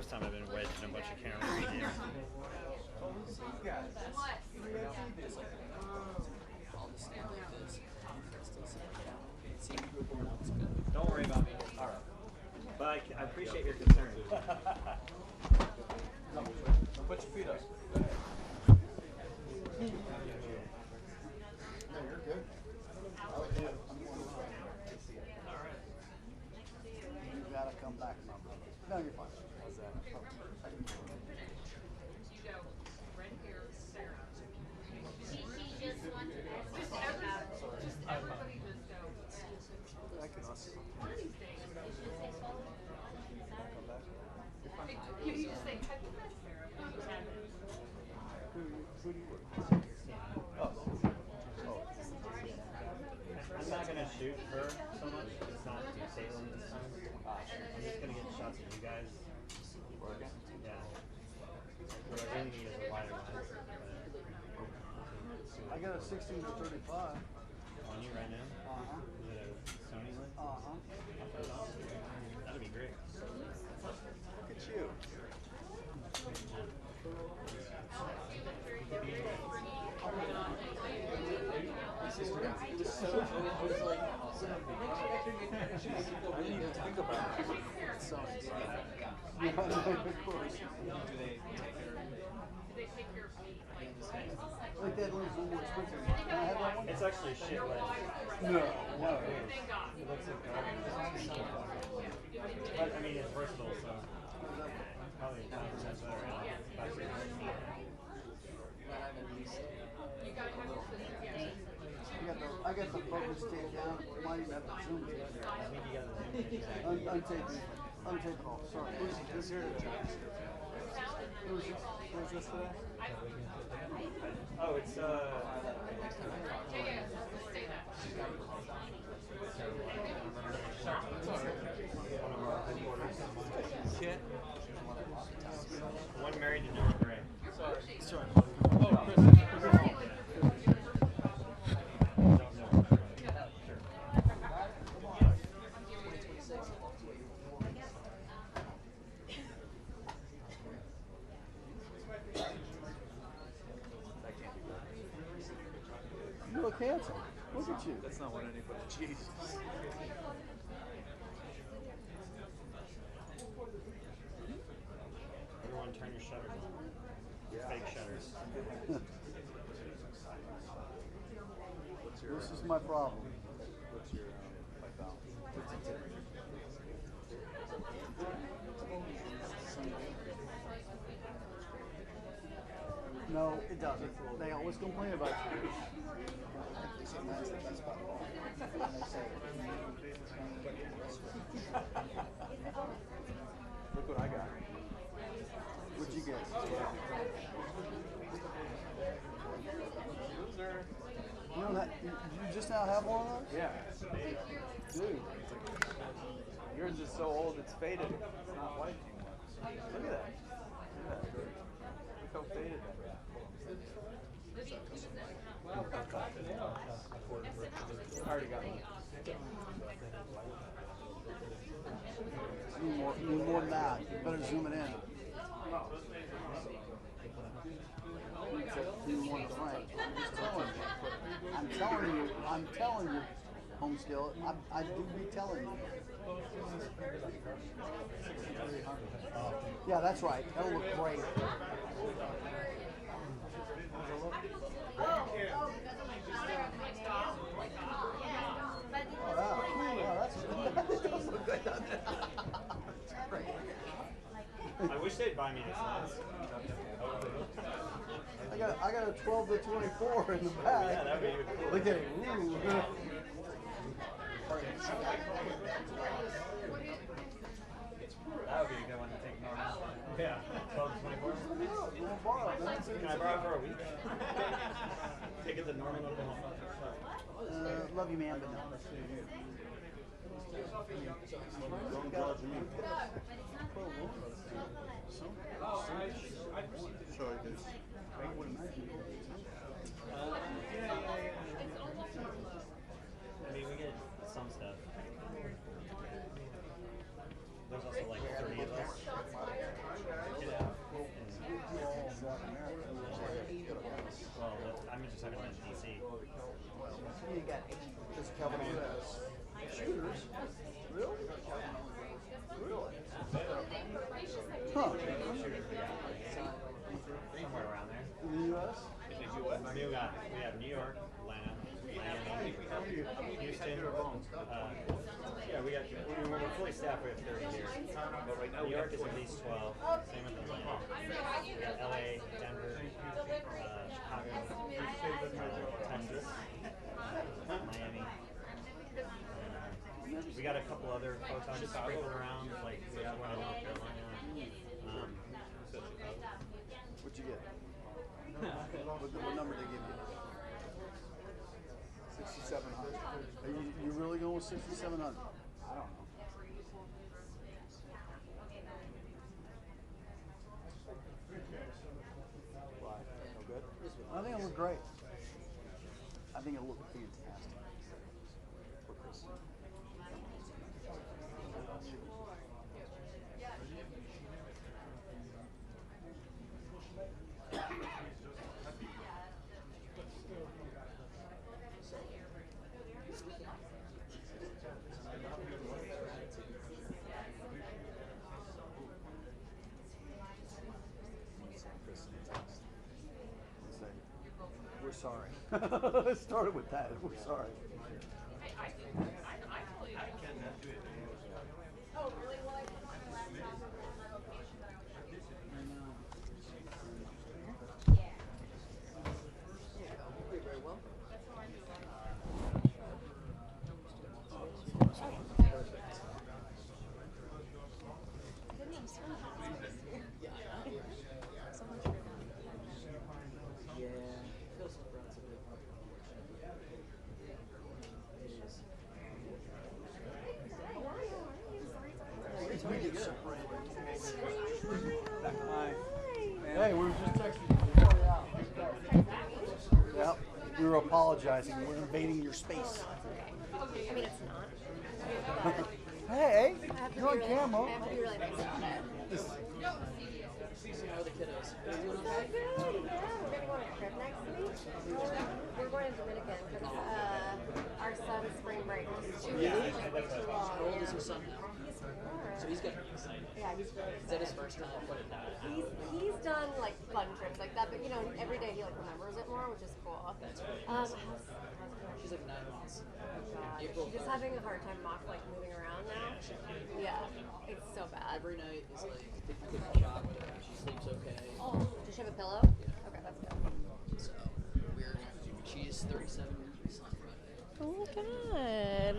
first time I've been wedged in a bunch of cameras. Don't worry about me. All right. But I appreciate your concern. Put your feet up. No, you're good. You gotta come back, my brother. No, you're fine. How's that? You go right here, Sarah. She just wants to just everybody just go. I can also. One of these days. You just say, have you met Sarah? Who do you work with? Oh. I'm not going to shoot her so much. It's not Salem this time. I'm just going to get shots of you guys. Working? Yeah. What I really need is a wider lens. I got a 16 to 35. On you right now? Uh-huh. Is it a Sony lens? Uh-huh. That'd be great. Look at you. I didn't even think about it. So, yeah, of course. Do they take care of Like that one's a little more expensive. Can I have that one? It's actually a shit lens. No, no. It looks like garbage. But I mean, it's versatile, so probably 10% better. I got the focus tape down. Might even have the zoom tape there. Untape it. Untape it all. Sorry. Who's here? Who's this today? Oh, it's Kit. One married to Noah Gray. Sorry. Oh, Chris. You look handsome. Look at you. That's not what anybody. Jesus. Everyone turn your shutters on. Fake shutters. This is my problem. What's your like balance? No, it doesn't. They always complain about you. They say mine's the best by far. And they say, Look what I got. What'd you get? You don't have, you just now have one of those? yeah. Dude. Yours is so old it's faded. It's not white anymore. Look at that. Look at that. Look how faded that is. I already got one. You need more than that. You better zoom it in. You need more frame. I'm telling you, home skill. I do be telling you. Yeah, that's right. That'll look great. I wish they'd buy me this lens. I got a 12 to 24 in the back. Yeah, that'd be even cool. Look at it. Ooh. That would be a good one to take normal. Yeah, 12 to 24. You want to borrow it, man? Can I borrow it for a week? Take it to normal Oklahoma. Love you, man, but no. Don't judge me. Sorry, dude. I mean, we get some stuff. There's also like 30 of us. just haven't been to DC. You got just Calvin US. Shooters? Really? Really? Huh. Somewhere around there. In the US? We have New York, Atlanta, Miami, Houston. We're fully staffed. We have 30 here. But right now, New York is at least 12. Same with Atlanta. We got LA, Denver, Chicago, Texas, Miami. We got a couple other photons sprinkled around, like we got one in North Carolina. What'd you get? What number did they give you? 6,700. Are you really going with 6,700? I don't know. Why? No good? I think it looked great. I think it looked fantastic. For Chris. We're sorry. It started with that. We're sorry. Oh, really? Well, I put my laptop on my location that I was trying to. Yeah. You're very welcome. That's the one. Yeah, feels relatively We get separated. Hi. Hey, we were just texting you. Yep. We were apologizing. We're invading your space. I mean, it's not. Hey, I have to you're on be really, camera. I have to be really nice about it. How are the kiddos? Are they doing okay? Good, yeah. We're going to go on a trip next week. We're going to Dominican because our son's spring break is too long. How old is your son now? He's 4. So he's good. Yeah, he's really Is that his first time putting that out? He's done like fun trips like that, but you know, every day he like remembers it more, which is cool. That's great. She's like 9 months. God, April she's just 3rd. having a hard time like moving around now. Yeah, it's so bad. Every night is like, they put her shocked, she sleeps okay. Oh, does she have a pillow? Yeah. Okay, that's good. So, she's 37 years on Friday. Oh my god.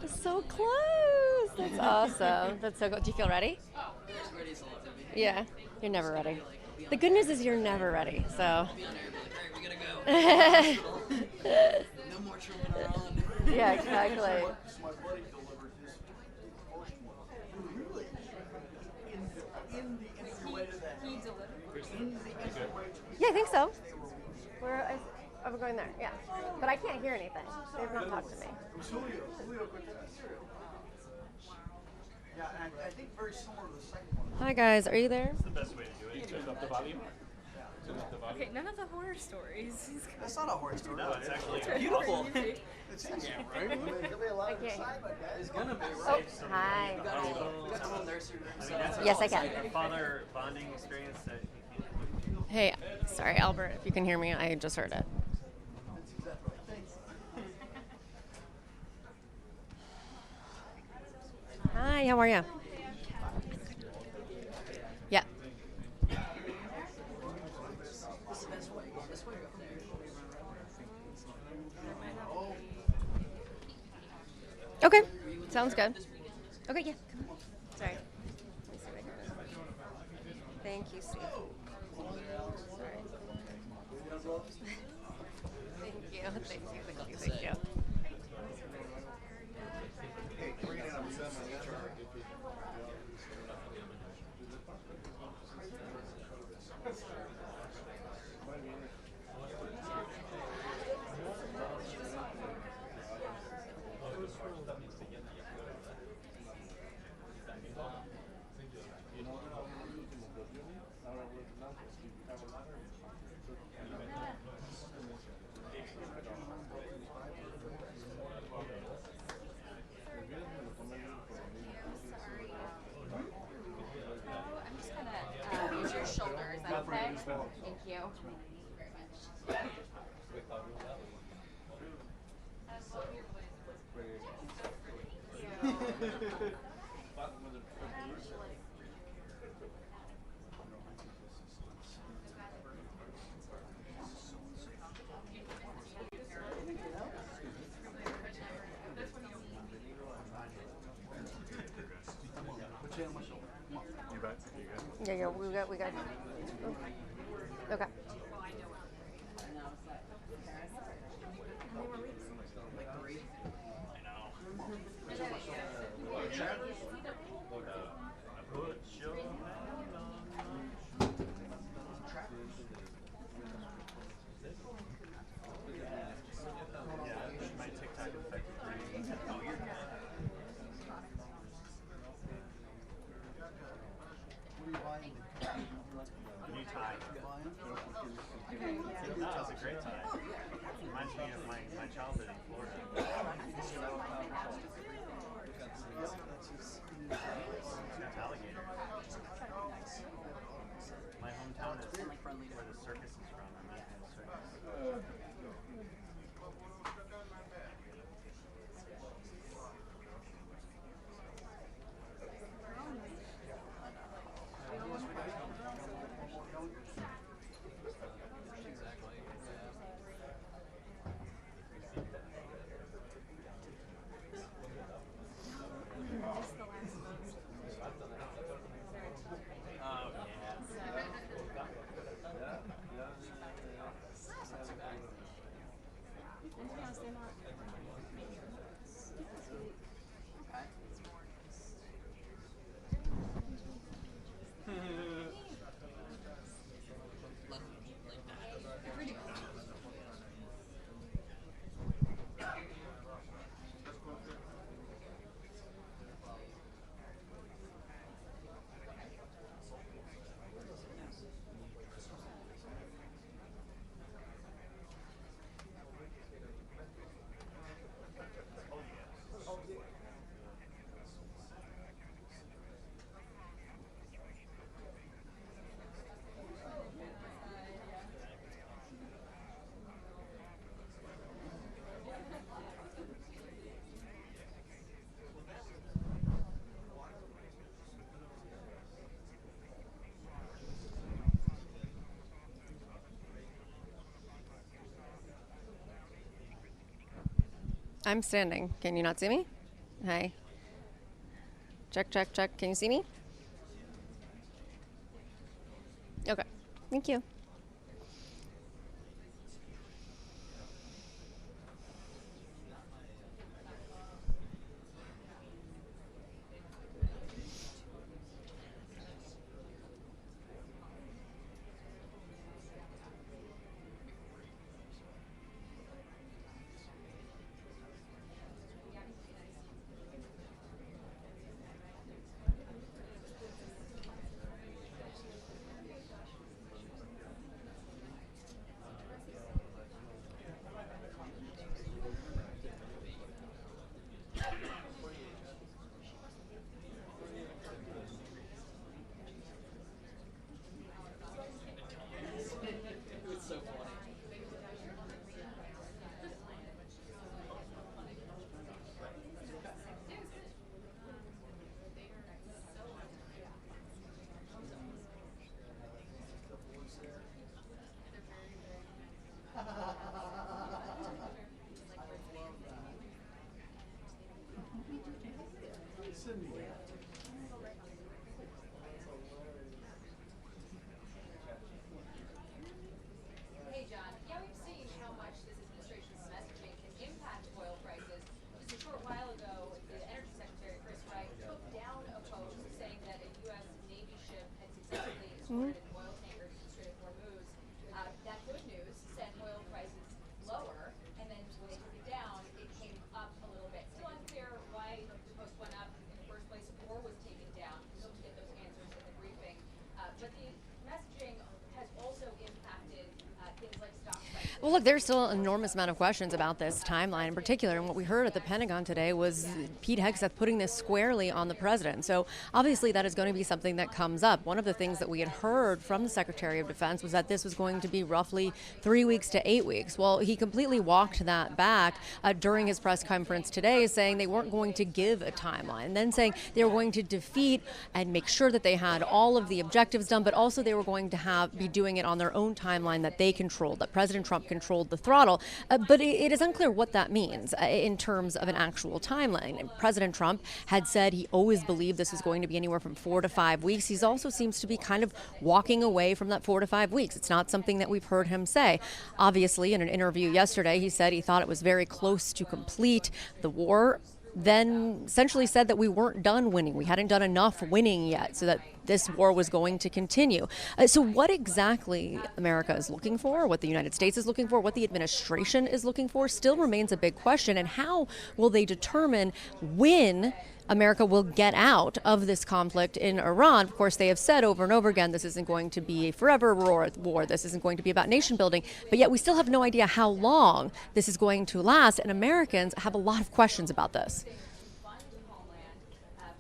It's so close. That's awesome. That's so good. Do you feel ready? She's ready as a lot to be. Yeah. You're never ready. The good news is you're never ready. So. Be on air, be like, alright, we gotta go. No more trimming her on. Yeah, exactly. My buddy delivered his first one. Really? In the entryway to that. He delivered. In the entryway to Yeah, I think so. I'm going there. Yeah, but I can't hear anything. They've not talked to me. It was Julio quick test. Yeah, and I think very similar to the second one. Hi guys, are you there? That's the best way to do it. Turn up the volume. Turn up the volume. Okay, none of the horror stories. That's not a horror story. No, it's actually Beautiful. It's easy, right? There'll be a lot I of can't hear. excitement, guys. It's gonna be Oh, right. hi. You got a whole nursery room set up. Yes, I can. a father bonding experience that you can't. Hey, sorry, Albert, if you can hear me, I just heard it. That's exactly right. Thanks. Hi, how are you? Yeah. This is the best way. Go this way or up there? Okay, sounds good. Okay, yeah. Come on. Sorry. Let me see what I can. Thank you, Steve. Sorry. Thank you. Thank you. good. Okay. My TikTok affected brain. Oh, you're good. What are you buying? New tie. That was a great tie. Reminds me of my childhood in Florida. It's alligator. My hometown is where the circus is from. I'm at the circus. I'm standing. Can you not see me? Hi. Check, check, check. Can you see me? Okay. Thank you. Hey, John. Yeah, we've seen how much this administration's messaging can impact oil prices. Just a short while ago, the Energy Secretary, Chris Wright, took down a post saying that a U.S. Navy ship had successfully escorted an oil tanker to the Strait of Hormuz. That good news sent oil prices lower, and then when they took it down, it came up a little bit. Still unclear why the post went up in the first place or was taken down. We hope to get those answers in the briefing. But the messaging has also impacted things like stock prices. Well, look, there's still an enormous amount of questions about this timeline in particular. And what we heard at the Pentagon today was Pete Hegseth putting this squarely on the president. So obviously that is going to be something that comes up. One of the things that we had heard from the Secretary of Defense was that this was going to be roughly 3 weeks to 8 weeks. Well, he completely walked that back during his press conference today, saying they weren't going to give a timeline, and then saying they were going to defeat and make sure that they had all of the objectives done, but also they were going to be doing it on their own timeline that they controlled, that President Trump controlled. controlled the throttle. But it is unclear what that means in terms of an actual timeline. And President Trump had said he always believed this is going to be anywhere from 4 to 5 weeks. He also seems to be kind of walking away from that 4 to 5 weeks. It's not something that we've heard him say. Obviously, in an interview yesterday, he said he thought it was very close to complete. The war then essentially said that we weren't done winning. We hadn't done enough winning yet, so that this war was going to continue. So what exactly America is looking for, what the United States is looking for, what the administration is looking for still remains a big question. And how will they determine when America will get out of this conflict in Iran? Of course, they have said over and over again, this isn't going to be a forever war. This isn't going to be about nation building. But yet we still have no idea how long this is going to last. And Americans have a lot of questions about this.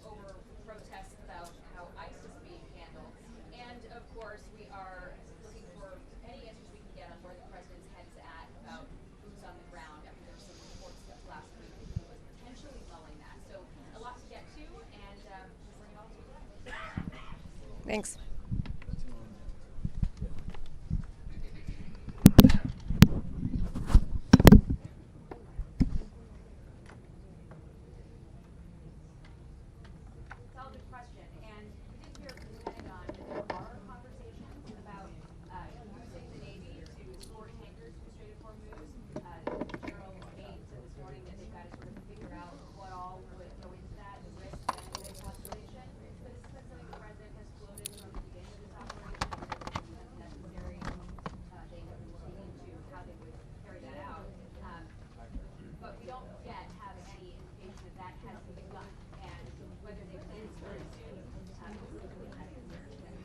Over protests about how ICE is being handled. And of course, we are looking for any answers we can get on where the president's head's at about boots on the ground after there were some reports that last week that he was potentially mulling that. So a lot to get to, and we'll bring it all to you. Thanks. Solid question, and we did hear from the Pentagon that there are conversations about using the Navy to escort tankers through the Strait of Hormuz. General Haynes said this morning that they've got to sort of figure out what all would go into that, the risk and the calculation. But this has been something the president has floated from the beginning of this operation. That if necessary, they have been looking into how they would carry that out. But we don't yet have any indication that that has begun, and whether they plan to very soon is really kind of concerned.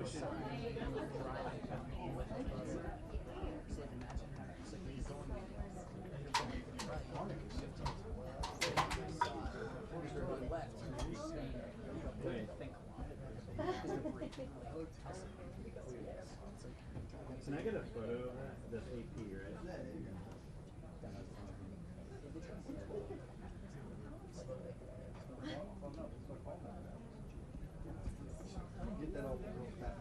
Can I get a photo of that? That's AP, right? Get that off the real fat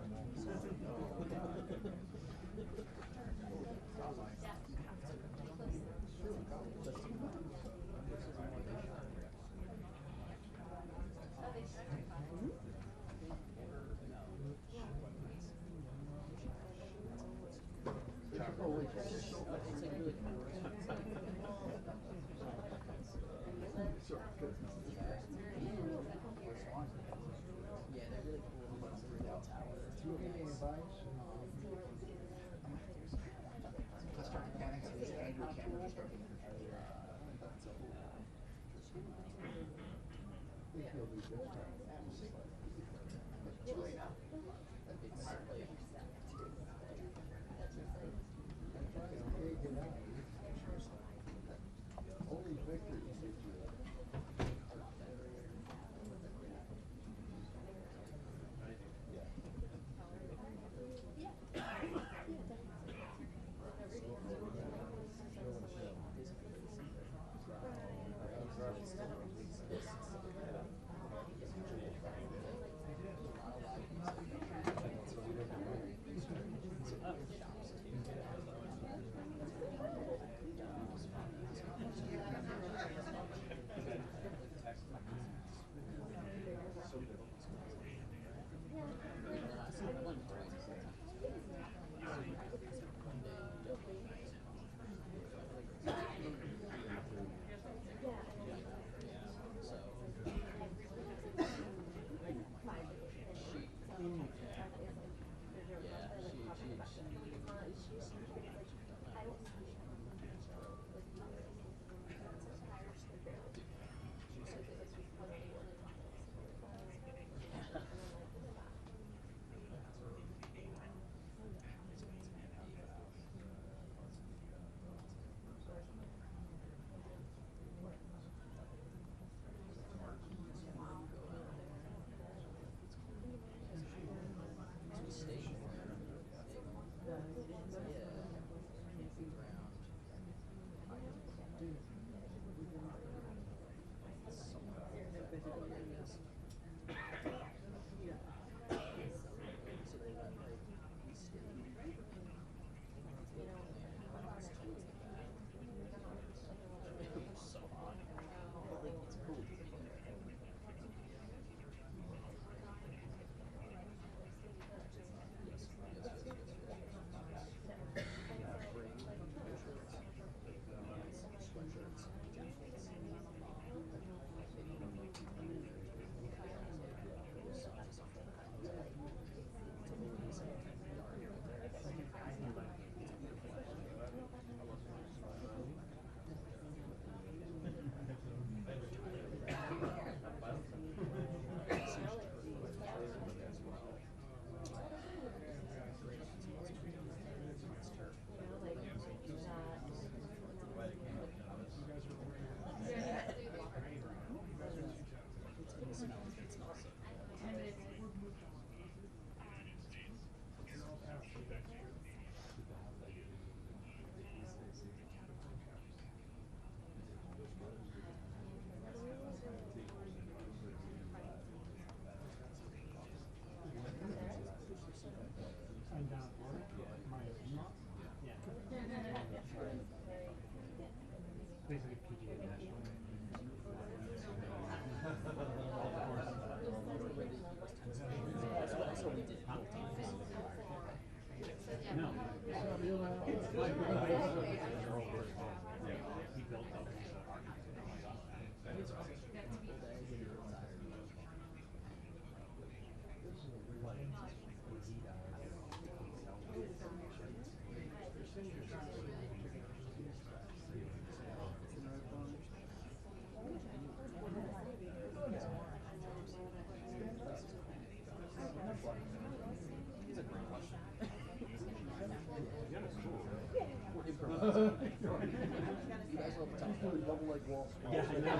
double leg wall squat. Yeah, I know.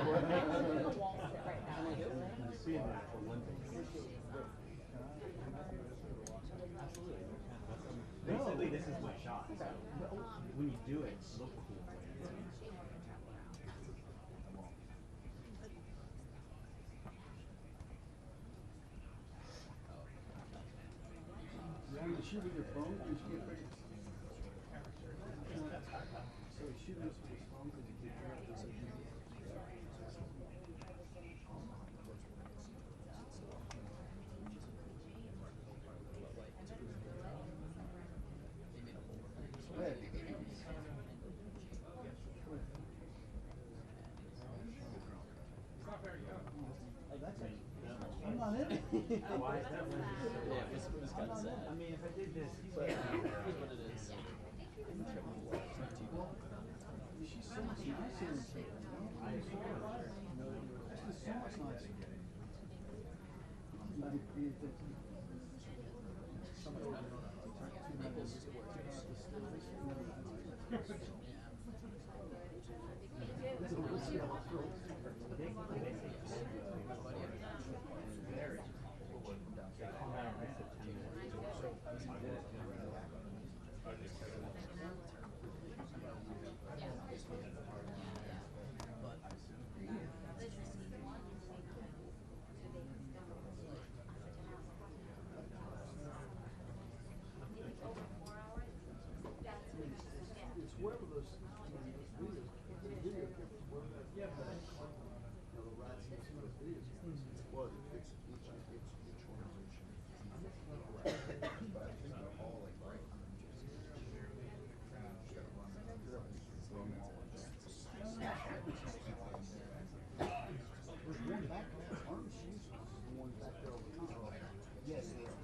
Basically, this is my shot. So when you do it, look cool. Yeah, you shoot with your phone, you shoot with your so you shoot with your phone because you can't hear it. I'm not in it. Why is that one? Yeah, it's kind of sad. I mean, if I did this, But here's what it is. She's so much nicer than Taylor. She's so much nicer. It's wherever those video cameras were. Yeah, but the rats and some of those videos. Well, it's each organization. But I think they're all like right. There's one back there. Aren't shoes? The one back there over the top. Yes, it is.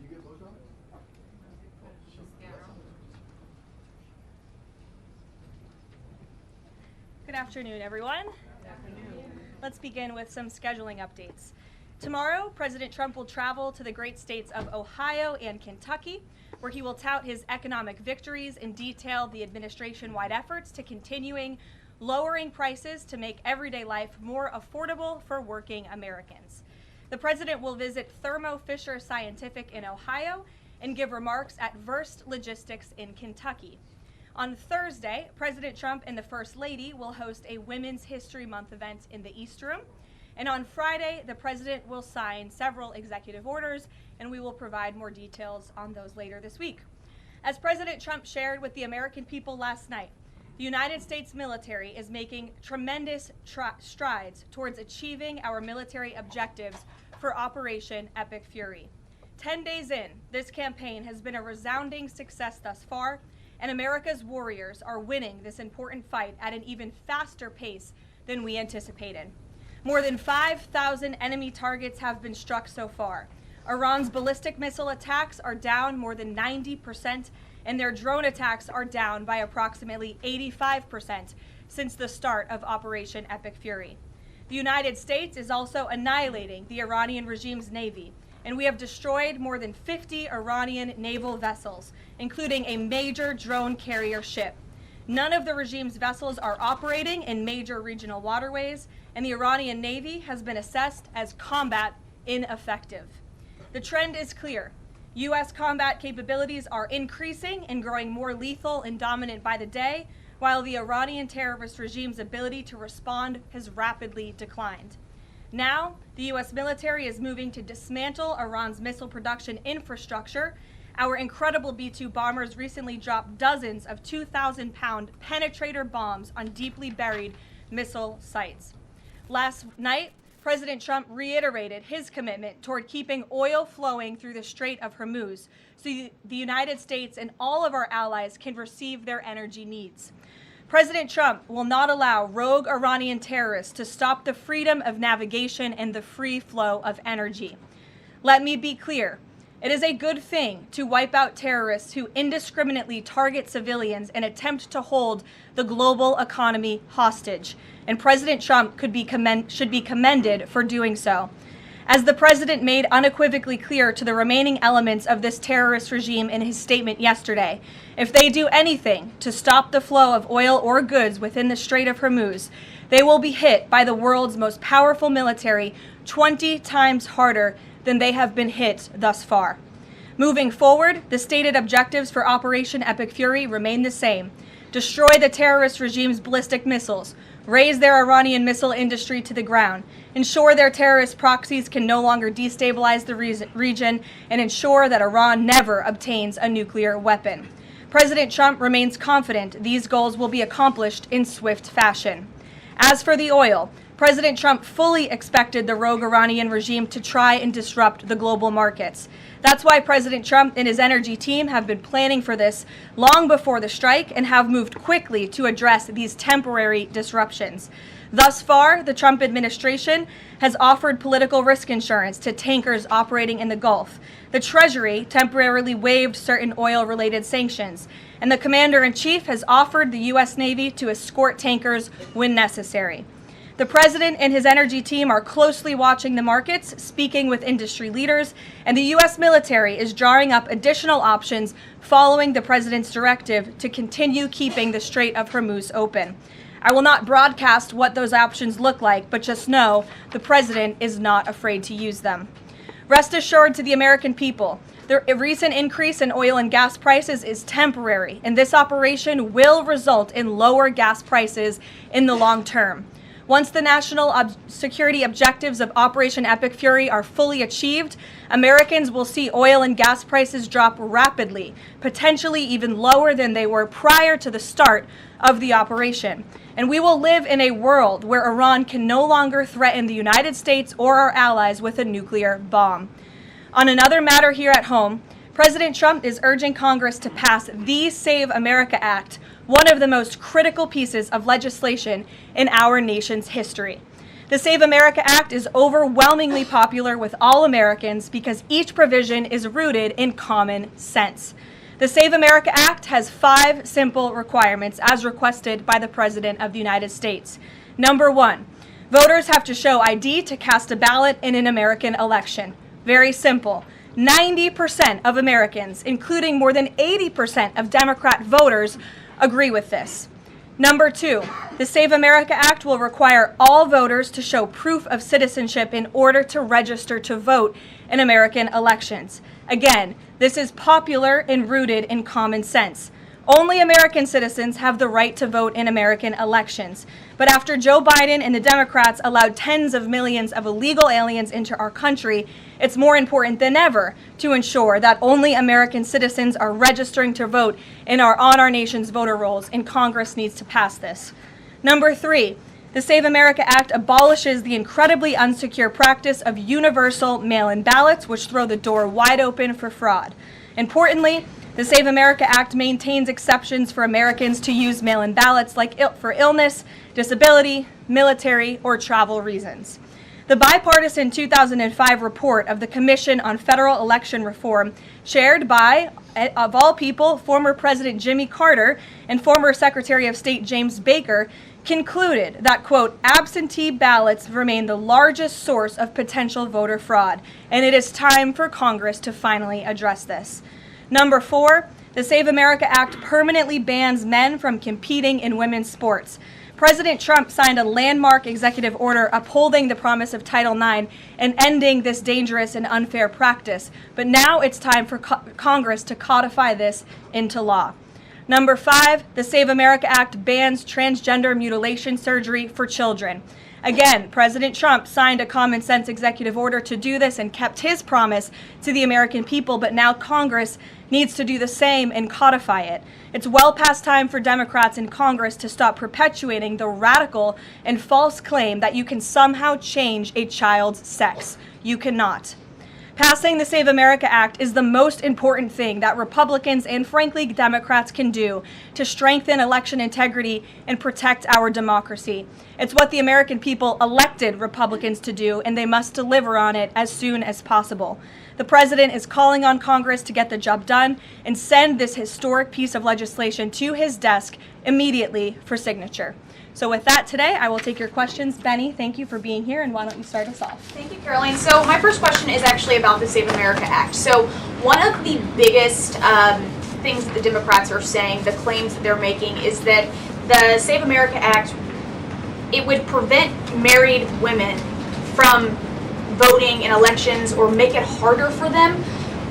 you get booked on it? Good afternoon, everyone. Let's begin with some scheduling updates. Tomorrow, President Trump will travel to the great states of Ohio and Kentucky, where he will tout his economic victories and detail the administration-wide efforts to continuing lowering prices to make everyday life more affordable for working Americans. The president will visit Thermo Fisher Scientific in Ohio and give remarks at Verst Logistics in Kentucky. On Thursday, President Trump and the First Lady will host a Women's History Month event in the East Room. And on Friday, the president will sign several executive orders, and we will provide more details on those later this week. As President Trump shared with the American people last night, the United States military is making tremendous strides towards achieving our military objectives for Operation Epic Fury. 10 days in, this campaign has been a resounding success thus far, and America's warriors are winning this important fight at an even faster pace than we anticipated. More than 5,000 enemy targets have been struck so far. Iran's ballistic missile attacks are down more than 90%, and their drone attacks are down by approximately 85% since the start of Operation Epic Fury. The United States is also annihilating the Iranian regime's navy, and we have destroyed more than 50 Iranian naval vessels, including a major drone carrier ship. None of the regime's vessels are operating in major regional waterways, and the Iranian Navy has been assessed as combat ineffective. The trend is clear. U.S. combat capabilities are increasing and growing more lethal and dominant by the day, while the Iranian terrorist regime's ability to respond has rapidly declined. Now, the U.S. military is moving to dismantle Iran's missile production infrastructure. Our incredible B-2 bombers recently dropped dozens of 2,000-pound penetrator bombs on deeply buried missile sites. Last night, President Trump reiterated his commitment toward keeping oil flowing through the Strait of Hormuz so the United States and all of our allies can receive their energy needs. President Trump will not allow rogue Iranian terrorists to stop the freedom of navigation and the free flow of energy. Let me be clear. It is a good thing to wipe out terrorists who indiscriminately target civilians and attempt to hold the global economy hostage, and President Trump should be commended for doing so. As the president made unequivocally clear to the remaining elements of this terrorist regime in his statement yesterday, if they do anything to stop the flow of oil or goods within the Strait of Hormuz, they will be hit by the world's most powerful military 20 times harder than they have been hit thus far. Moving forward, the stated objectives for Operation Epic Fury remain the same: destroy the terrorist regime's ballistic missiles, raise their Iranian missile industry to the ground, ensure their terrorist proxies can no longer destabilize the region, and ensure that Iran never obtains a nuclear weapon. President Trump remains confident these goals will be accomplished in swift fashion. As for the oil, President Trump fully expected the rogue Iranian regime to try and disrupt the global markets. That's why President Trump and his energy team have been planning for this long before the strike and have moved quickly to address these temporary disruptions. Thus far, the Trump administration has offered political risk insurance to tankers operating in the Gulf. The Treasury temporarily waived certain oil-related sanctions, and the Commander-in-Chief has offered the U.S. Navy to escort tankers when necessary. The president and his energy team are closely watching the markets, speaking with industry leaders, and the U.S. military is drawing up additional options following the president's directive to continue keeping the Strait of Hormuz open. I will not broadcast what those options look like, but just know the president is not afraid to use them. Rest assured to the American people, the recent increase in oil and gas prices is temporary, and this operation will result in lower gas prices in the long term. Once the national security objectives of Operation Epic Fury are fully achieved, Americans will see oil and gas prices drop rapidly, potentially even lower than they were prior to the start of the operation. And we will live in a world where Iran can no longer threaten the United States or our allies with a nuclear bomb. On another matter here at home, President Trump is urging Congress to pass the Save America Act, one of the most critical pieces of legislation in our nation's history. The Save America Act is overwhelmingly popular with all Americans because each provision is rooted in common sense. The Save America Act has 5 simple requirements as requested by the President of the United States. Number 1, voters have to show ID to cast a ballot in an American election. Very simple. 90% of Americans, including more than 80% of Democrat voters, agree with this. Number 2, the Save America Act will require all voters to show proof of citizenship in order to register to vote in American elections. Again, this is popular and rooted in common sense. Only American citizens have the right to vote in American elections. But after Joe Biden and the Democrats allowed tens of millions of illegal aliens into our country, it's more important than ever to ensure that only American citizens are registering to vote on our nation's voter rolls, and Congress needs to pass this. Number 3, the Save America Act abolishes the incredibly unsecure practice of universal mail-in ballots, which throw the door wide open for fraud. Importantly, the Save America Act maintains exceptions for Americans to use mail-in ballots for illness, disability, military, or travel reasons. The bipartisan 2005 report of the Commission on Federal Election Reform, chaired by, of all people, former President Jimmy Carter and former Secretary of State James Baker, concluded that, quote, absentee ballots remain the largest source of potential voter fraud, and it is time for Congress to finally address this. Number 4, the Save America Act permanently bans men from competing in women's sports. President Trump signed a landmark executive order upholding the promise of Title IX and ending this dangerous and unfair practice. But now it's time for Congress to codify this into law. Number 5, the Save America Act bans transgender mutilation surgery for children. Again, President Trump signed a common sense executive order to do this and kept his promise to the American people, but now Congress needs to do the same and codify it. It's well past time for Democrats in Congress to stop perpetuating the radical and false claim that you can somehow change a child's sex. You cannot. Passing the Save America Act is the most important thing that Republicans and, frankly, Democrats can do to strengthen election integrity and protect our democracy. It's what the American people elected Republicans to do, and they must deliver on it as soon as possible. The president is calling on Congress to get the job done and send this historic piece of legislation to his desk immediately for signature. So with that today, I will take your questions. Benny, thank you for being here, and why don't you start us off? Thank you, Karoline. So my first question is actually about the Save America Act. So one of the biggest things that the Democrats are saying, the claims that they're making, is that the Save America Act, it would prevent married women from voting in elections or make it harder for them.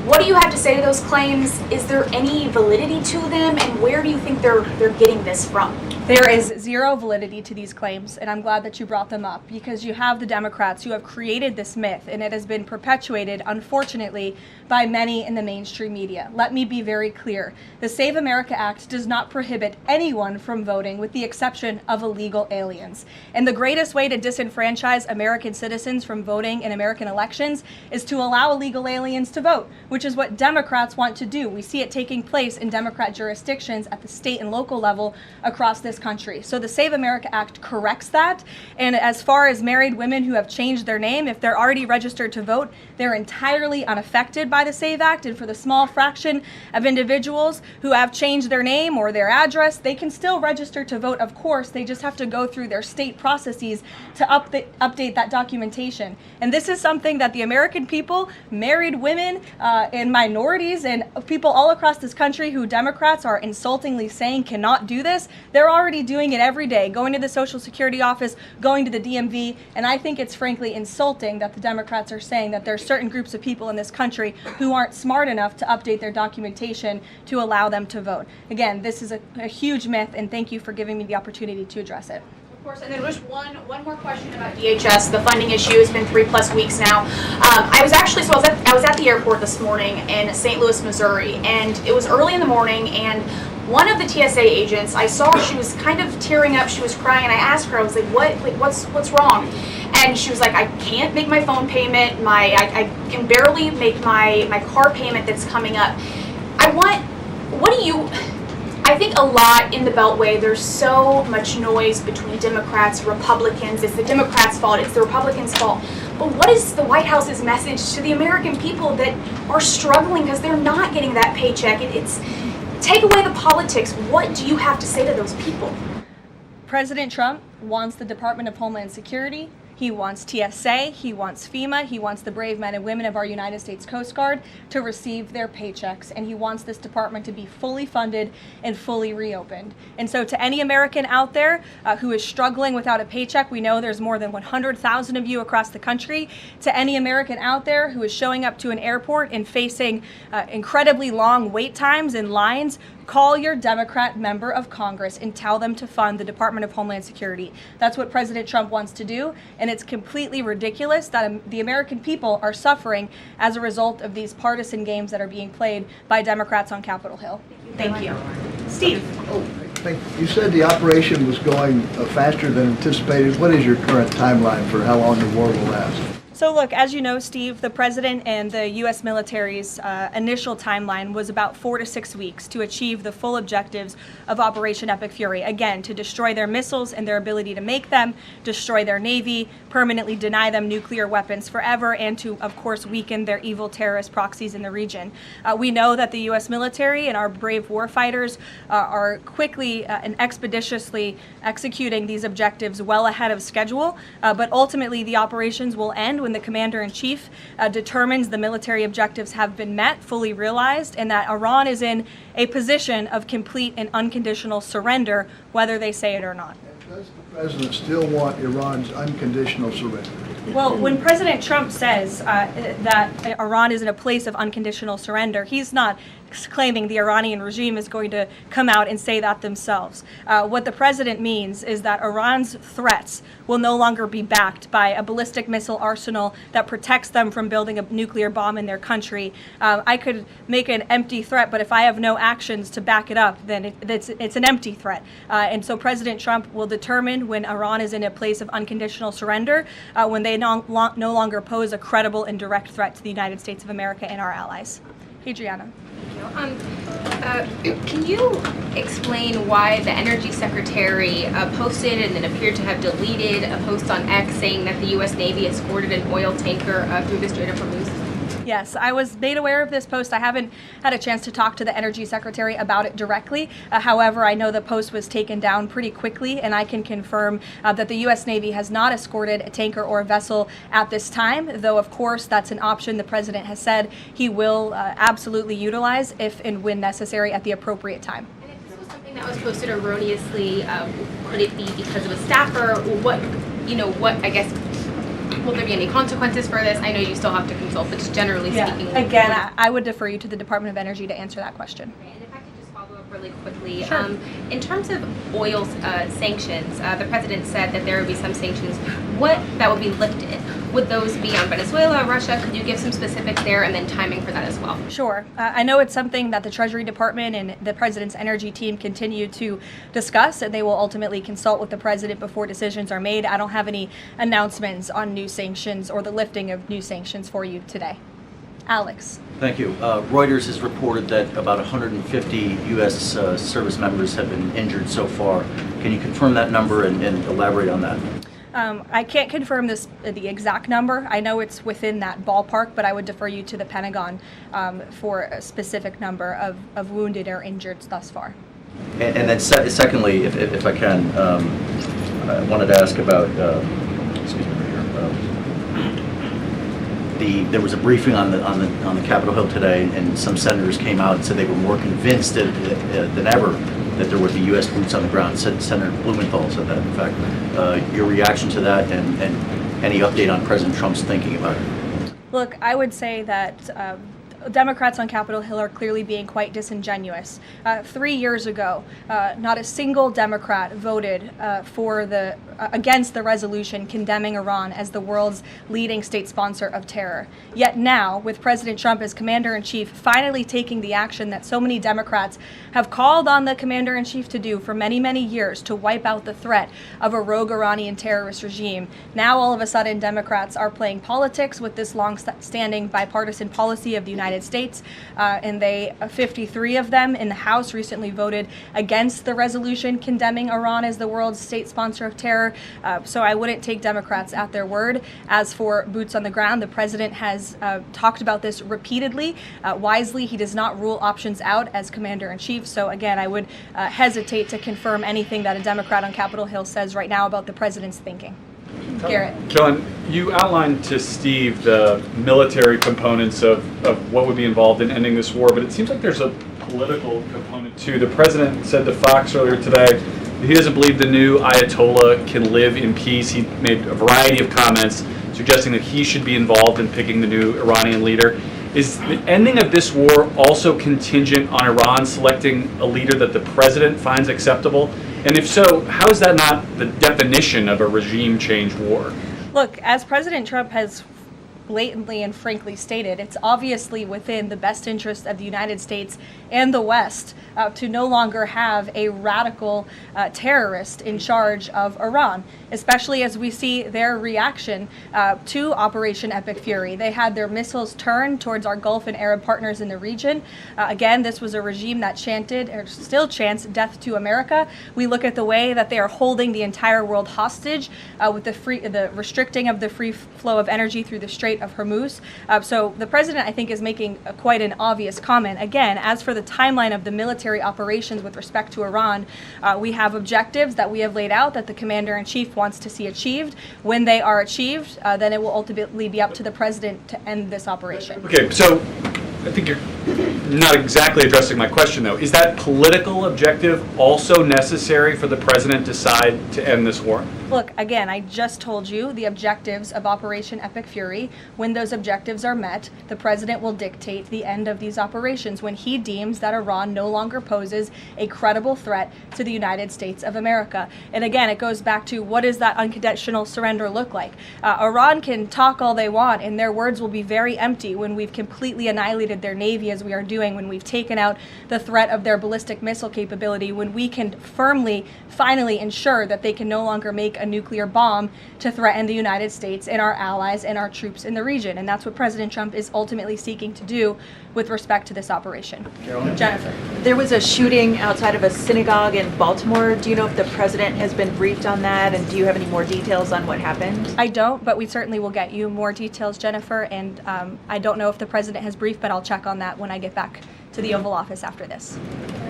What do you have to say to those claims? Is there any validity to them, and where do you think they're getting this from? There is zero validity to these claims, and I'm glad that you brought them up, because you have the Democrats who have created this myth, and it has been perpetuated, unfortunately, by many in the mainstream media. Let me be very clear. The Save America Act does not prohibit anyone from voting, with the exception of illegal aliens. And the greatest way to disenfranchise American citizens from voting in American elections is to allow illegal aliens to vote, which is what Democrats want to do. We see it taking place in Democrat jurisdictions at the state and local level across this country. So the Save America Act corrects that. And as far as married women who have changed their name, if they're already registered to vote, they're entirely unaffected by the SAVE Act. And for the small fraction of individuals who have changed their name or their address, they can still register to vote, of course. They just have to go through their state processes to update that documentation. And this is something that the American people, married women, and minorities, and people all across this country who Democrats are insultingly saying cannot do this, they're already doing it every day, going to the Social Security office, going to the DMV, and I think it's frankly insulting that the Democrats are saying that there are certain groups of people in this country who aren't smart enough to update their documentation to allow them to vote. Again, this is a huge myth, and thank you for giving me the opportunity to address it. Of course, and then just one more question about DHS. The funding issue has been 3+ weeks now. I was at the airport this morning in St. Louis, Missouri, and it was early in the morning, and one of the TSA agents, I saw she was kind of tearing up, she was crying, and I asked her, I was like, what's wrong? And she was like, I can't make my phone payment, I can barely make my car payment that's coming up. I I think a lot in the Beltway, there's so much noise between Democrats, Republicans. It's the Democrats' fault, it's the Republicans' fault. But what is the White House's message to the American people that are struggling because they're not getting that paycheck? It's take away the politics. What do you have to say to those people? President Trump wants the Department of Homeland Security. He wants TSA, he wants FEMA, he wants the brave men and women of our United States Coast Guard to receive their paychecks, and he wants this department to be fully funded and fully reopened. And so to any American out there who is struggling without a paycheck, we know there's more than 100,000 of you across the country. To any American out there who is showing up to an airport and facing incredibly long wait times and lines, call your Democrat member of Congress and tell them to fund the Department of Homeland Security. That's what President Trump wants to do, and it's completely ridiculous that the American people are suffering as a result of these partisan games that are being played by Democrats on Capitol Hill. Thank you. Steve. You said the operation was going faster than anticipated. What is your current timeline for how long the war will last? So look, as you know, Steve, the president and the U.S. military's initial timeline was about 4 to 6 weeks to achieve the full objectives of Operation Epic Fury. Again, to destroy their missiles and their ability to make them, destroy their Navy, permanently deny them nuclear weapons forever, and to, of course, weaken their evil terrorist proxies in the region. We know that the U.S. military and our brave warfighters are quickly and expeditiously executing these objectives well ahead of schedule, but ultimately the operations will end when the commander-in-chief determines the military objectives have been met, fully realized, and that Iran is in a position of complete and unconditional surrender, whether they say it or not. Does the president still want Iran's unconditional surrender? Well, when President Trump says that Iran is in a place of unconditional surrender, he's not claiming the Iranian regime is going to come out and say that themselves. What the president means is that Iran's threats will no longer be backed by a ballistic missile arsenal that protects them from building a nuclear bomb in their country. I could make an empty threat, but if I have no actions to back it up, then it's an empty threat. And so President Trump will determine when Iran is in a place of unconditional surrender, when they no longer pose a credible and direct threat to the United States of America and our allies. Adriana. Can you explain why the Energy Secretary posted and then appeared to have deleted a post on X saying that the U.S. Navy escorted an oil tanker through the Strait of Hormuz? Yes, I was made aware of this post. I haven't had a chance to talk to the Energy Secretary about it directly. However, I know the post was taken down pretty quickly, and I can confirm that the U.S. Navy has not escorted a tanker or a vessel at this time, though, of course, that's an option the President has said he will absolutely utilize if and when necessary at the appropriate time. And if this was something that was posted erroneously, could it be because of a staffer? I guess, will there be any consequences for this? I know you still have to consult, but just generally speaking. Again, I would defer you to the Department of Energy to answer that question. And if I could just follow up really quickly. Sure. In terms of oil sanctions, the president said that there would be some sanctions that would be lifted. Would those be on Venezuela, Russia? Could you give some specifics there and then timing for that as well? Sure. I know it's something that the Treasury Department and the President's energy team continue to discuss, and they will ultimately consult with the President before decisions are made. I don't have any announcements on new sanctions or the lifting of new sanctions for you today. Alex. Thank you. Reuters has reported that about 150 U.S. service members have been injured so far. Can you confirm that number and elaborate on that? I can't confirm the exact number. I know it's within that ballpark, but I would defer you to the Pentagon for a specific number of wounded or injured thus far. And then secondly, if I can, I wanted to ask about, there was a briefing on the Capitol Hill today, and some senators came out and said they were more convinced than ever that there would be U.S. boots on the ground. Senator Blumenthal said that, in fact. Your reaction to that and any update on President Trump's thinking about it? Look, I would say that Democrats on Capitol Hill are clearly being quite disingenuous. 3 years ago, not a single Democrat voted against the resolution condemning Iran as the world's leading state sponsor of terror. Yet now, with President Trump as commander-in-chief finally taking the action that so many Democrats have called on the commander-in-chief to do for many, many years, to wipe out the threat of a rogue Iranian terrorist regime, now all of a sudden Democrats are playing politics with this long-standing bipartisan policy of the United United States, and 53 of them in the House recently voted against the resolution condemning Iran as the world's state sponsor of terror. So I wouldn't take Democrats at their word. As for boots on the ground, the president has talked about this repeatedly. Wisely, he does not rule options out as commander-in-chief. So again, I would hesitate to confirm anything that a Democrat on Capitol Hill says right now about the president's thinking. Garrett. Karoline, you outlined to Steve the military components of what would be involved in ending this war, but it seems like there's a political component too. The president said to Fox earlier today that he doesn't believe the new Ayatollah can live in peace. He made a variety of comments suggesting that he should be involved in picking the new Iranian leader. Is the ending of this war also contingent on Iran selecting a leader that the president finds acceptable? And if so, how is that not the definition of a regime change war? Look, as President Trump has blatantly and frankly stated, it's obviously within the best interest of the United States and the West to no longer have a radical terrorist in charge of Iran, especially as we see their reaction to Operation Epic Fury. They had their missiles turned towards our Gulf and Arab partners in the region. Again, this was a regime that chanted, or still chants, death to America. We look at the way that they are holding the entire world hostage with the restricting of the free flow of energy through the Strait of Hormuz. So the president, I think, is making quite an obvious comment. Again, as for the timeline of the military operations with respect to Iran, we have objectives that we have laid out that the commander-in-chief wants to see achieved. When they are achieved, then it will ultimately be up to the president to end this operation. Okay, so I think you're not exactly addressing my question, though. Is that political objective also necessary for the president to decide to end this war? Look, again, I just told you the objectives of Operation Epic Fury. When those objectives are met, the president will dictate the end of these operations when he deems that Iran no longer poses a credible threat to the United States of America. And again, it goes back to what does that unconditional surrender look like? Iran can talk all they want, and their words will be very empty when we've completely annihilated their navy, as we are doing, when we've taken out the threat of their ballistic missile capability, when we can firmly, finally ensure that they can no longer make a nuclear bomb to threaten the United States and our allies and our troops in the region. And that's what President Trump is ultimately seeking to do with respect to this operation. Jennifer. There was a shooting outside of a synagogue in Baltimore. Do you know if the president has been briefed on that, and do you have any more details on what happened? I don't, but we certainly will get you more details, Jennifer, and I don't know if the president has briefed, but I'll check on that when I get back to the Oval Office after this.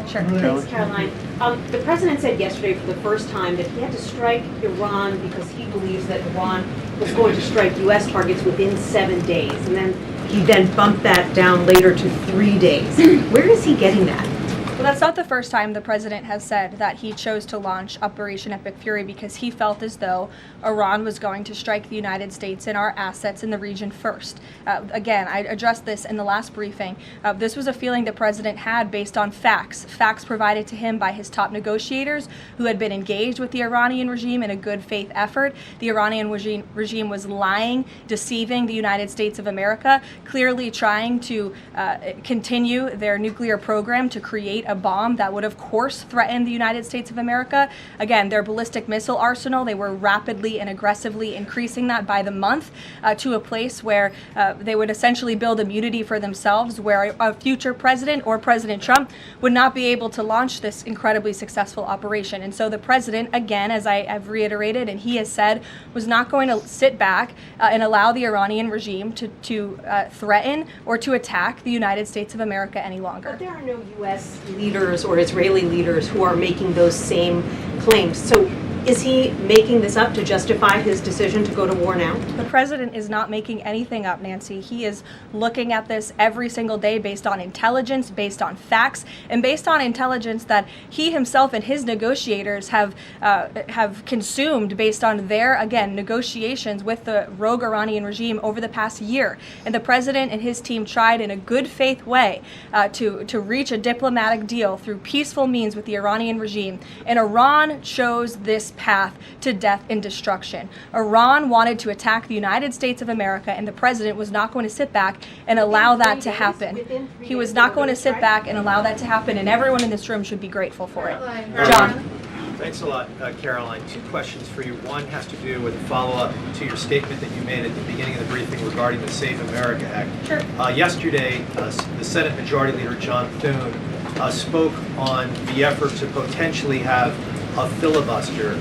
Sure. Thanks, Karoline. The president said yesterday for the first time that he had to strike Iran because he believes that Iran was going to strike U.S. targets within 7 days. And then he bumped that down later to 3 days. Where is he getting that? Well, that's not the first time the president has said that he chose to launch Operation Epic Fury because he felt as though Iran was going to strike the United States and our assets in the region first. Again, I addressed this in the last briefing. This was a feeling the president had based on facts provided to him by his top negotiators who had been engaged with the Iranian regime in a good faith effort. The Iranian regime was lying, deceiving the United States of America, clearly trying to continue their nuclear program to create a bomb that would, of course, threaten the United States of America. Again, their ballistic missile arsenal, they were rapidly and aggressively increasing that by the month to a place where they would essentially build immunity for themselves, where a future president or President Trump would not be able to launch this incredibly successful operation. And so the president, again, as I've reiterated and he has said, was not going to sit back and allow the Iranian regime to threaten or to attack the United States of America any longer. But there are no U.S. leaders or Israeli leaders who are making those same claims. So is he making this up to justify his decision to go to war now? The president is not making anything up, Nancy. He is looking at this every single day based on intelligence, based on facts, and based on intelligence that he himself and his negotiators have consumed based on their, again, negotiations with the rogue Iranian regime over the past year. And the president and his team tried in a good faith way to reach a diplomatic deal through peaceful means with the Iranian regime. And Iran chose this path to death and destruction. Iran wanted to attack the United States of America, and the president was not going to sit back and allow that to happen. He was not going to sit back and allow that to happen, and everyone in this room should be grateful for it. John. Thanks a lot, Karoline. Two questions for you. One has to do with a follow-up to your statement that you made at the beginning of the briefing regarding the Save America Act. Sure. Yesterday, the Senate Majority Leader John Thune spoke on the effort to potentially have a filibuster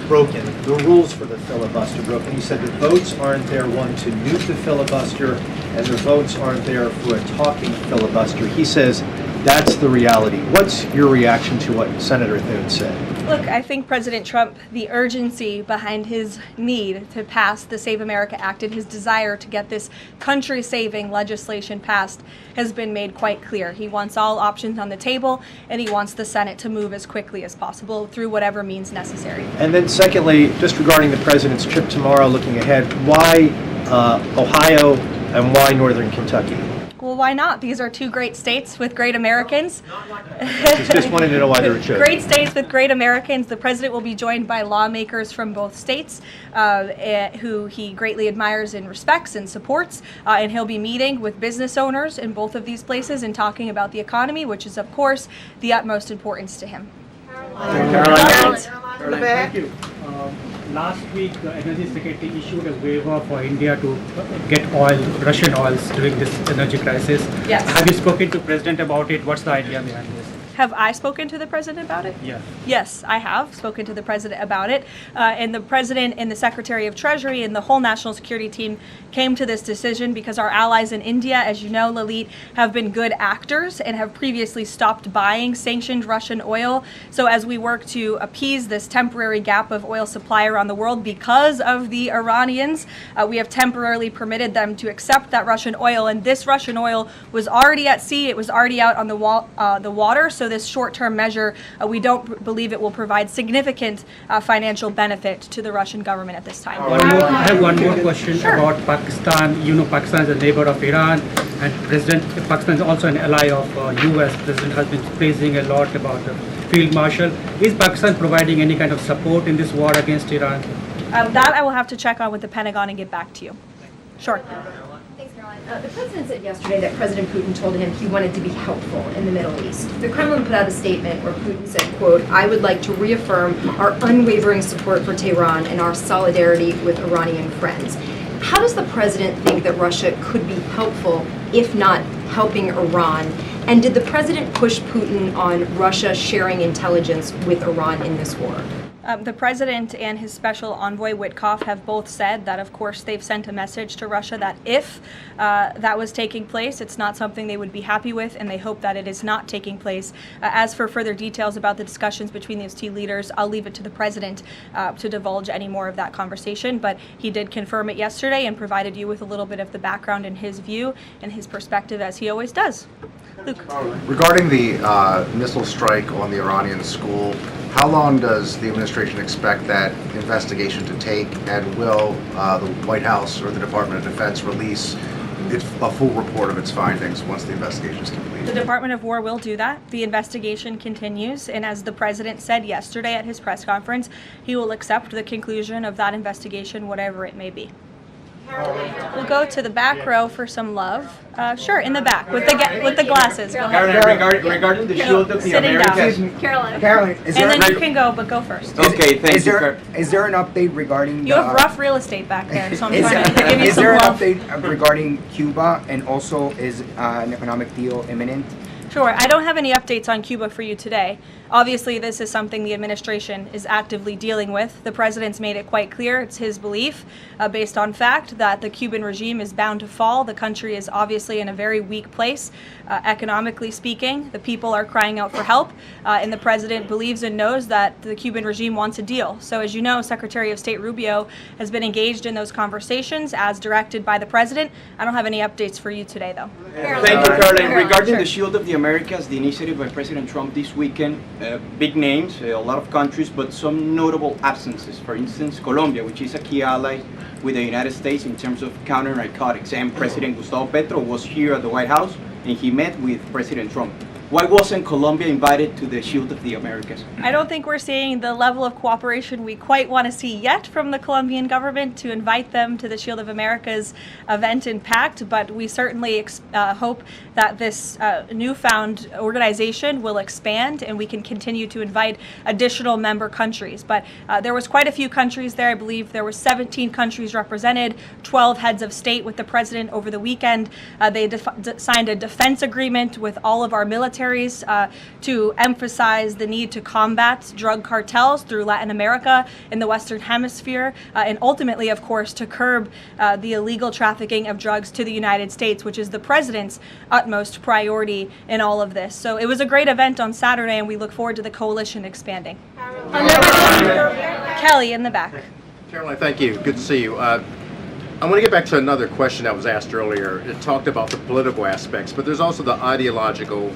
broken, the rules for the filibuster broken. He said the votes aren't there, one, to nuke the filibuster, and the votes aren't there for a talking filibuster. He says that's the reality. What's your reaction to what Senator Thune said? Look, I think President Trump, the urgency behind his need to pass the Save America Act and his desire to get this country-saving legislation passed has been made quite clear. He wants all options on the table, and he wants the Senate to move as quickly as possible through whatever means necessary. And then secondly, just regarding the president's trip tomorrow, looking ahead, why Ohio and why Northern Kentucky? Well, why not? These are two great states with great Americans. Just wanted to know why they were chosen. Great states with great Americans. The president will be joined by lawmakers from both states who he greatly admires and respects and supports. And he'll be meeting with business owners in both of these places and talking about the economy, which is, of course, the utmost importance to him. Caroline, thank you. Last week, the Energy Secretary issued a waiver for India to get oil, Russian oils, during this energy crisis. Yes. Have you spoken to President about it? What's the idea behind this? Have I spoken to the president about it? Yeah. Yes, I have spoken to the president about it. And the president and the Secretary of Treasury and the whole national security team came to this decision because our allies in India, as you know, Leavitt, have been good actors and have previously stopped buying sanctioned Russian oil. So as we work to appease this temporary gap of oil supply around the world because of the Iranians, we have temporarily permitted them to accept that Russian oil. And this Russian oil was already at sea. It was already out on the water. So this short-term measure, we don't believe it will provide significant financial benefit to the Russian government at this time. I have one more question about Pakistan. You know, Pakistan is a neighbor of Iran, and Pakistan is also an ally of U.S. President has been praising a lot about the field marshal. Is Pakistan providing any kind of support in this war against Iran? That I will have to check on with the Pentagon and get back to you. Sure. Thanks, Caroline. The president said yesterday that President Putin told him he wanted to be helpful in the Middle East. The Kremlin put out a statement where Putin said, quote, "I would like to reaffirm our unwavering support for Tehran and our solidarity with Iranian friends." How does the president think that Russia could be helpful, if not helping Iran? And did the president push Putin on Russia sharing intelligence with Iran in this war? The president and his special envoy Witkoff have both said that, of course, they've sent a message to Russia that if that was taking place, it's not something they would be happy with, and they hope that it is not taking place. As for further details about the discussions between these two leaders, I'll leave it to the president to divulge any more of that conversation, but he did confirm it yesterday and provided you with a little bit of the background and his view and his perspective, as he always does. Luke. Regarding the missile strike on the Iranian school, how long does the administration expect that investigation to take, and will the White House or the Department of Defense release a full report of its findings once the investigation is complete? The Department of War will do that. The investigation continues, and as the president said yesterday at his press conference, he will accept the conclusion of that investigation, whatever it may be. We'll go to the back row for some love. Sure, in the back with the glasses. Go ahead. Regarding the shield of the Americas. Caroline, and then you can go, but go first. Okay, thank you. Is there an update regarding You have rough real estate back there, so I'm trying to give you is some there an love. update regarding Cuba, and also is an economic deal imminent? Sure. I don't have any updates on Cuba for you today. Obviously, this is something the administration is actively dealing with. The president's made it quite clear, it's his belief, based on fact, that the Cuban regime is bound to fall. The country is obviously in a very weak place, economically speaking. The people are crying out for help, and the president believes and knows that the Cuban regime wants a deal. So as you know, Secretary of State Rubio has been engaged in those conversations as directed by the president. I don't have any updates for you today, though. Thank you, Caroline. Regarding the Shield of the Americas, the initiative by President Trump this weekend, big names, a lot of countries, but some notable absences. For instance, Colombia, which is a key ally with the United States in terms of counter-narcotics. And President Gustavo Petro was here at the White House, and he met with President Trump. Why wasn't Colombia invited to the Shield of the Americas? I don't think we're seeing the level of cooperation we quite want to see yet from the Colombian government to invite them to the Shield of America's event in Pact, but we certainly hope that this newfound organization will expand and we can continue to invite additional member countries. But there was quite a few countries there. I believe there were 17 countries represented, 12 heads of state with the president over the weekend. They signed a defense agreement with all of our militaries to emphasize the need to combat drug cartels through Latin America in the Western Hemisphere, and ultimately, of course, to curb the illegal trafficking of drugs to the United States, which is the president's utmost priority in all of this. So it was a great event on Saturday, and we look forward to the coalition expanding. Kelly in the back. Caroline, thank you. Good to see you. I want to get back to another question that was asked earlier. It talked about the political aspects, but there's also the ideological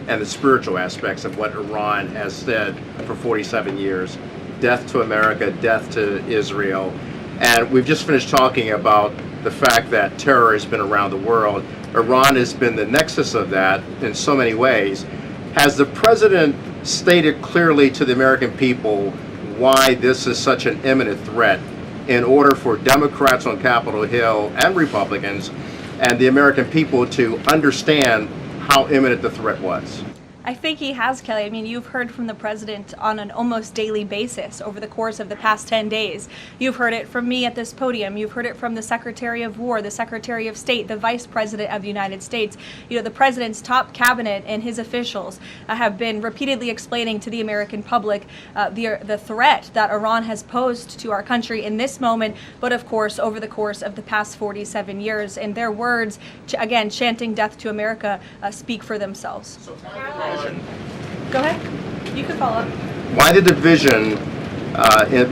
and the spiritual aspects of what Iran has said for 47 years. Death to America, death to Israel. And we've just finished talking about the fact that terror has been around the world. Iran has been the nexus of that in so many ways. Has the president stated clearly to the American people why this is such an imminent threat in order for Democrats on Capitol Hill and Republicans and the American people to understand how imminent the threat was? I think he has, Kelly. I mean, you've heard from the president on an almost daily basis over the course of the past 10 days. You've heard it from me at this podium. You've heard it from the Secretary of War, the Secretary of State, the Vice President of the United States. You know, the president's top cabinet and his officials have been repeatedly explaining to the American public the threat that Iran has posed to our country in this moment, but of course over the course of the past 47 years. And their words, again, chanting death to America, speak for themselves. Go ahead. You can follow up. Why the division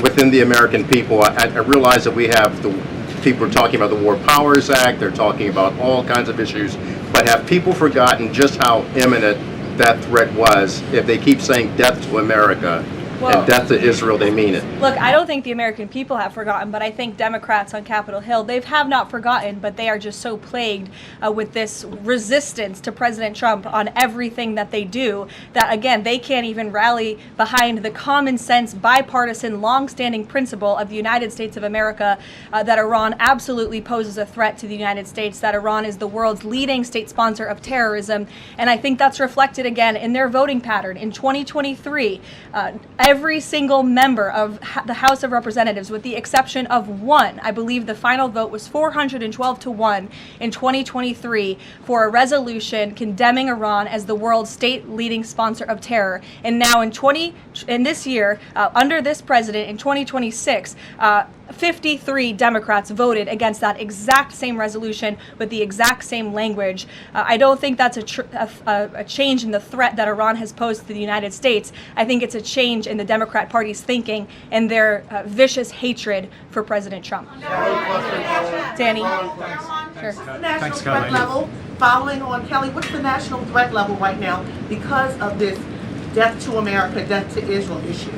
within the American people? I realize that we have people are talking about the War Powers Act, they're talking about all kinds of issues, but have people forgotten just how imminent that threat was? If they keep saying death to America and death to Israel, they mean it. Look, I don't think the American people have forgotten, but I think Democrats on Capitol Hill, they have not forgotten, but they are just so plagued with this resistance to President Trump on everything that they do that, again, they can't even rally behind the common sense, bipartisan, long-standing principle of the United States of America that Iran absolutely poses a threat to the United States, that Iran is the world's leading state sponsor of terrorism. And I think that's reflected again in their voting pattern. In 2023, every single member of the House of Representatives, with the exception of one, I believe the final vote was 412-1 in 2023 for a resolution condemning Iran as the world's state leading sponsor of terror. And now in this year, under this president in 2026, 53 Democrats voted against that exact same resolution with the exact same language. I don't think that's a change in the threat that Iran has posed to the United States. I think it's a change in the Democrat Party's thinking and their vicious hatred for President Trump. Danny? Sure. National threat level, following on Kelly, what's the national threat level right now because of this death to America, death to Israel issue?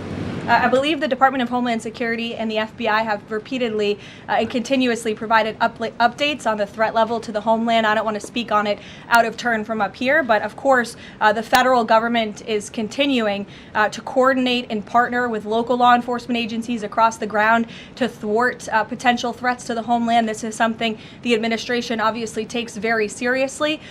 I believe the Department of Homeland Security and the FBI have repeatedly and continuously provided updates on the threat level to the homeland. I don't want to speak on it out of turn from up here, but of course, the federal government is continuing to coordinate and partner with local law enforcement agencies across the ground to thwart potential threats to the homeland. This is something the administration obviously takes very seriously.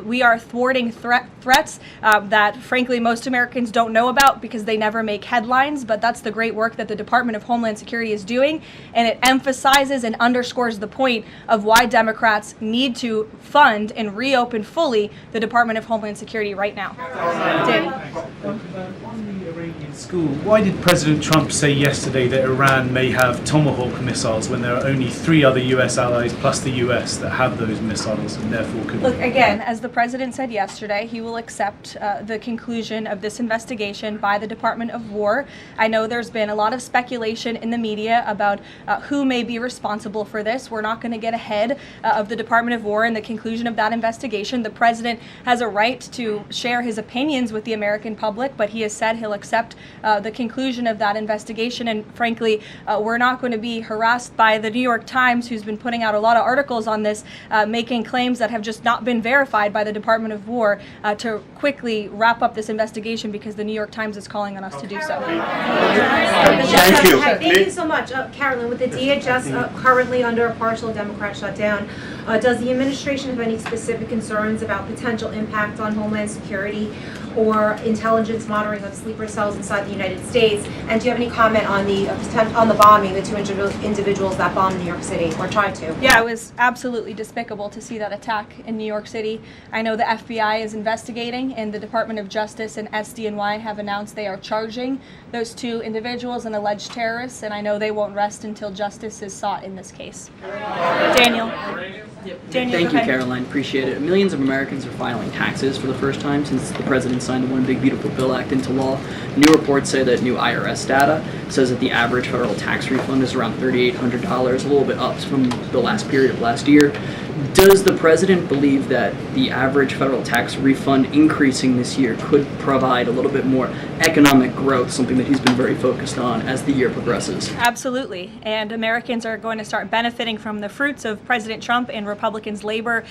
We are thwarting threats that, frankly, most Americans don't know about because they never make headlines, but that's the great work that the Department of Homeland Security is doing, and it emphasizes and underscores the point of why Democrats need to fund and reopen fully the Department of Homeland Security right now. Danny? On the Iranian school, why did President Trump say yesterday that Iran may have Tomahawk missiles when there are only 3 other U.S. allies plus the U.S. that have those missiles and therefore could... Look, again, as the president said yesterday, he will accept the conclusion of this investigation by the Department of War. I know there's been a lot of speculation in the media about who may be responsible for this. We're not going to get ahead of the Department of War and the conclusion of that investigation. The president has a right to share his opinions with the American public, but he has said he'll accept the conclusion of that investigation. And frankly, we're not going to be harassed by the New York Times, who's been putting out a lot of articles on this, making claims that have just not been verified by the Department of War, to quickly wrap up this investigation because the New York Times is calling on us to do so. Thank you. Thank you so much. Karoline, with the DHS currently under a partial Democrat shutdown, does the administration have any specific concerns about potential impact on Homeland Security or intelligence monitoring of sleeper cells inside the United States? And do you have any comment on the bombing, the two individuals that bombed New York City or tried to? Yeah, it was absolutely despicable to see that attack in New York City. I know the FBI is investigating, and the Department of Justice and SDNY have announced they are charging those two individuals and alleged terrorists, and I know they won't rest until justice is sought in this case. Daniel. Thank you, Karoline. Appreciate it. Millions of Americans are filing taxes for the first time since the president signed the One Big Beautiful Bill Act into law. New reports say that new IRS data says that the average federal tax refund is around $3,800, a little bit up from the last period of last year. Does the president believe that the average federal tax refund increasing this year could provide a little bit more economic growth, something that he's been very focused on as the year progresses? Absolutely. And Americans are going to start benefiting from the fruits of President Trump and Republicans' labor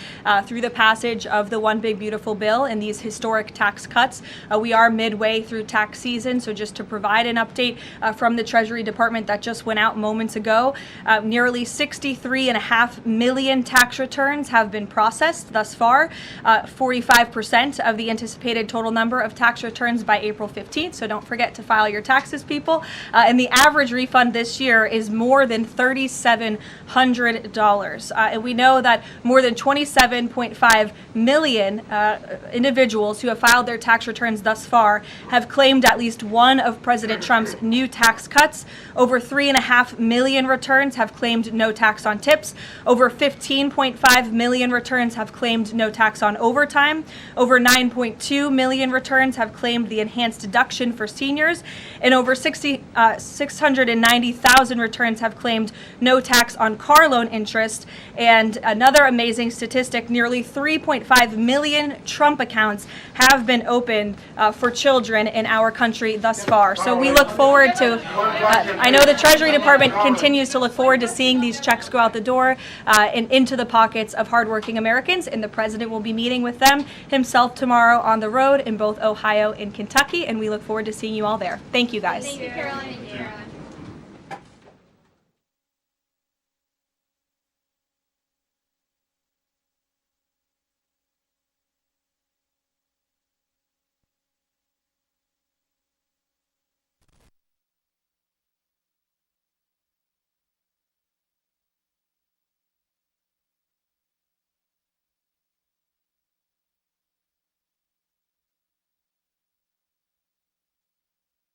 through the passage of the One Big Beautiful Bill and these historic tax cuts. We are midway through tax season, so just to provide an update from the Treasury Department that just went out moments ago, nearly 63.5 million tax returns have been processed thus far, 45% of the anticipated total number of tax returns by April 15th, so don't forget to file your taxes, people. And the average refund this year is more than $3,700. And we know that more than 27.5 million individuals who have filed their tax returns thus far have claimed at least one of President Trump's new tax cuts. Over 3.5 million returns have claimed no tax on tips. Over 15.5 million returns have claimed no tax on overtime. Over 9.2 million returns have claimed the enhanced deduction for seniors. And over 690,000 returns have claimed no tax on car loan interest. And another amazing statistic, nearly 3.5 million Trump accounts have been opened for children in our country thus far. So we look forward to, I know the Treasury Department continues to look forward to seeing these checks go out the door and into the pockets of hardworking Americans, and the president will be meeting with them himself tomorrow on the road in both Ohio and Kentucky, and we look forward to seeing you all there. Thank you, guys. Thank you, Karoline.